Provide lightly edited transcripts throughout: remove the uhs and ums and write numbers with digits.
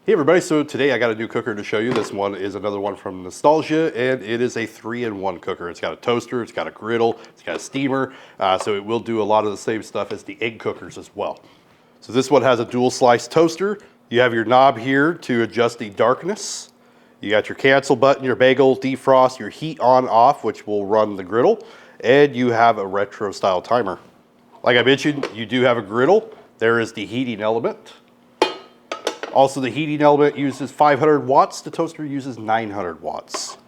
Hey everybody, so today I got a new cooker to show you. This one is another one from Nostalgia, and it is a 3-in-1 cooker. It's got a toaster, it's got a griddle, it's got a steamer, so it will do a lot of the same stuff as the egg cookers as well. So this one has a dual slice toaster. You have your knob here to adjust the darkness. You got your cancel button, your bagel, defrost, your heat on off, which will run the griddle, and you have a retro style timer. Like I mentioned, you do have a griddle. There is the heating element. Also, the heating element uses 500 watts. The toaster uses 900 watts.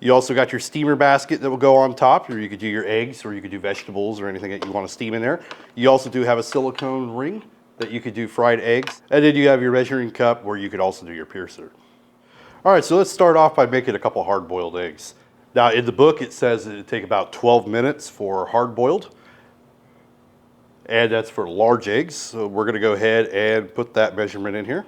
You also got your steamer basket that will go on top, or you could do your eggs, or you could do vegetables, or anything that you want to steam in there. You also do have a silicone ring that you could do fried eggs. And then you have your measuring cup where you could also do your piercer. All right, so let's start off by making a couple hard-boiled eggs. Now, in the book, it says it would take about 12 minutes for hard-boiled. And that's for large eggs. So we're gonna go ahead and put that measurement in here.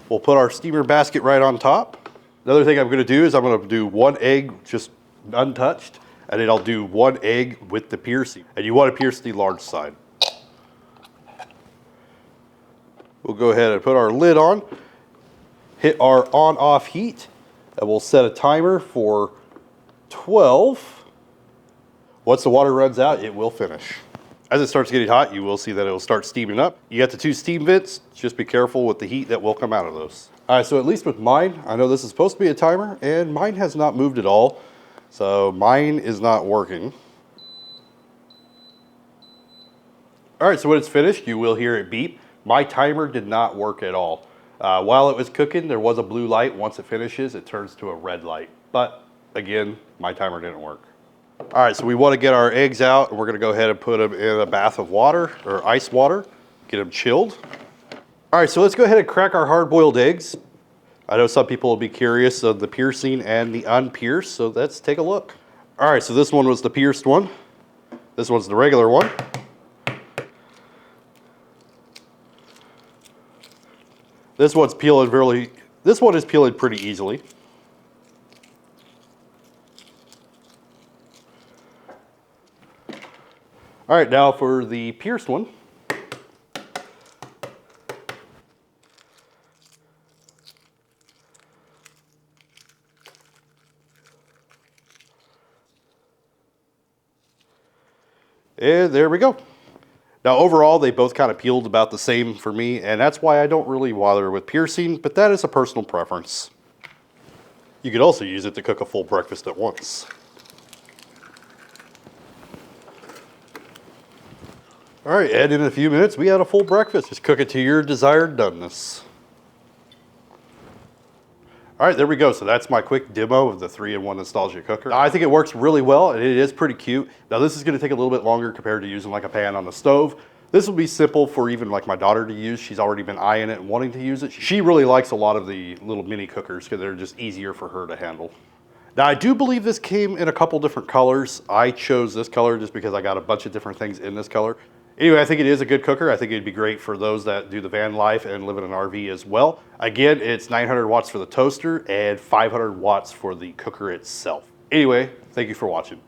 We'll put our steamer basket right on top. Another thing I'm gonna do is I'm gonna do one egg just untouched, and then I'll do one egg with the piercing. And you wanna pierce the large side. We'll go ahead and put our lid on, hit our on-off heat, and we'll set a timer for 12. Once the water runs out, it will finish. As it starts getting hot, you will see that it will start steaming up. You got the 2 steam vents. Just be careful with the heat that will come out of those. All right, so at least with mine, I know this is supposed to be a timer, and mine has not moved at all. So mine is not working. All right, so when it's finished, you will hear it beep. My timer did not work at all. While it was cooking, there was a blue light. Once it finishes, it turns to a red light. But again, my timer didn't work. All right, so we want to get our eggs out, and we're going to go ahead and put them in a bath of water, or ice water, get them chilled. All right, so let's go ahead and crack our hard-boiled eggs. I know some people will be curious of the piercing and the unpierced, so let's take a look. All right, so this one was the pierced one. This one's the regular one. This one is peeling pretty easily. All right, now for the pierced one. And there we go. Now overall, they both kind of peeled about the same for me, and that's why I don't really bother with piercing, but that is a personal preference. You could also use it to cook a full breakfast at once. All right, and in a few minutes, we had a full breakfast. Just cook it to your desired doneness. All right, there we go. So that's my quick demo of the 3-in-1 Nostalgia cooker. I think it works really well, and it is pretty cute. Now this is gonna take a little bit longer compared to using like a pan on the stove. This will be simple for even like my daughter to use. She's already been eyeing it and wanting to use it. She really likes a lot of the little mini cookers because they're just easier for her to handle. Now I do believe this came in a couple different colors. I chose this color just because I got a bunch of different things in this color. Anyway, I think it is a good cooker. I think it'd be great for those that do the van life and live in an RV as well. Again, it's 900 watts for the toaster and 500 watts for the cooker itself. Anyway, thank you for watching.